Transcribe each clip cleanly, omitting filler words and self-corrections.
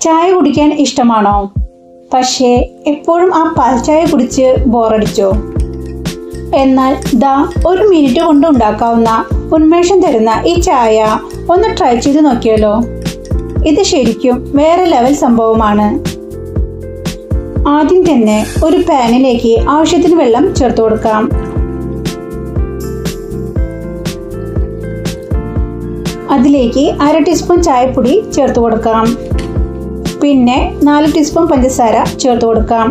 ചായ കുടിക്കാൻ ഇഷ്ടമാണോ? പക്ഷേ എപ്പോഴും ആ പാൽ ചായ കുടിച്ച് ബോറടിച്ചോ? എന്നാൽ ദാ 1 മിനിറ്റ് കൊണ്ട് ഉണ്ടാക്കാവുന്ന ഉന്മേഷം തരുന്ന ഈ ചായ ഒന്ന് ട്രൈ ചെയ്ത് നോക്കിയാലോ. ഇത് ശരിക്കും വേറെ ലെവൽ സംഭവമാണ്. ആദ്യം തന്നെ ഒരു പാനിലേക്ക് ആവശ്യത്തിന് വെള്ളം ചേർത്ത് കൊടുക്കാം. അതിലേക്ക് 1/2 ടീസ്പൂൺ ചായപ്പൊടി ചേർത്ത് കൊടുക്കാം. പിന്നെ 4 ടീസ്പൂൺ പഞ്ചസാര ചേർത്ത് കൊടുക്കാം.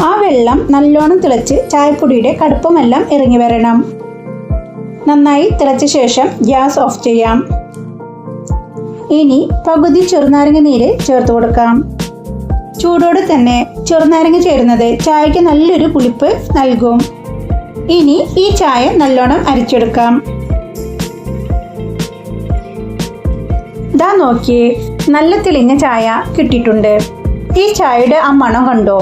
ആ വെള്ളം നല്ലോണം തിളച്ച് ചായപ്പൊടിയുടെ കടുപ്പമെല്ലാം ഇറങ്ങി വരണം. നന്നായി തിളച്ച ശേഷം ഗ്യാസ് ഓഫ് ചെയ്യാം. ഇനി പകുതി ചെറുനാരങ്ങ നീര് ചേർത്ത് കൊടുക്കാം. ചൂടോടെ തന്നെ ചെറുനാരങ്ങ ചേരുന്നത് ചായക്ക് നല്ലൊരു പുളിപ്പ് നൽകും. ഇനി ഈ ചായ നല്ലോണം അരിച്ചെടുക്കാം. ദാ നോക്കിയേ, നല്ല തെളിഞ്ഞ ചായ കിട്ടിയിട്ടുണ്ട്. ഈ ചായയുടെ ആ മണം കണ്ടോ?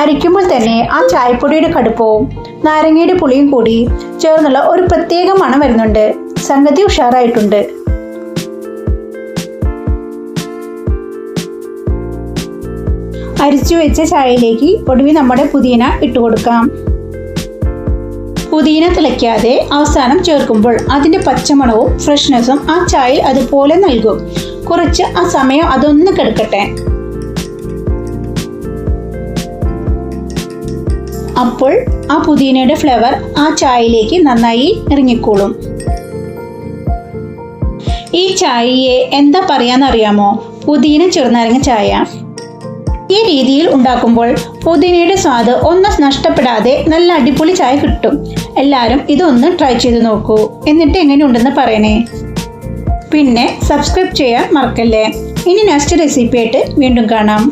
അരിക്കുമ്പോൾ തന്നെ ആ ചായപ്പൊടിയുടെ കടുപ്പവും നാരങ്ങയുടെ പുളിയും കൂടി ചേർന്നുള്ള ഒരു പ്രത്യേക മണം വരുന്നുണ്ട്. സംഗതി ഉഷാറായിട്ടുണ്ട്. അരിച്ചു വെച്ച ചായയിലേക്ക് ഒടുവിൽ നമ്മുടെ പുതിന ഇട്ട് കൊടുക്കാം. പുതിന തിളയ്ക്കാതെ അവസാനം ചേർക്കുമ്പോൾ അതിൻ്റെ പച്ചമണവും ഫ്രഷ്നെസ്സും ആ ചായയിൽ അതുപോലെ നൽകും. കുറച്ച് ആ സമയം അതൊന്ന് കിടക്കട്ടെ. അപ്പോൾ ആ പുതിനയുടെ ഫ്ലേവർ ആ ചായയിലേക്ക് നന്നായി ഇറങ്ങിക്കോളും. ഈ ചായയെ എന്താ പറയാന്നറിയാമോ? പുതിന ചെറുനാരങ്ങ ചായ. ഈ രീതിയിൽ ഉണ്ടാക്കുമ്പോൾ പുതിനയുടെ സ്വാദ് ഒന്നും നഷ്ടപ്പെടാതെ നല്ല അടിപൊളി ചായ കിട്ടും. എല്ലാവരും ഇതൊന്ന് ട്രൈ ചെയ്ത് നോക്കൂ. എന്നിട്ട് എങ്ങനെയുണ്ടെന്ന് പറയണേ. പിന്നെ സബ്സ്ക്രൈബ് ചെയ്യാൻ മറക്കല്ലേ. ഇനി നെക്സ്റ്റ് റെസിപ്പി ആയിട്ട് വീണ്ടും കാണാം.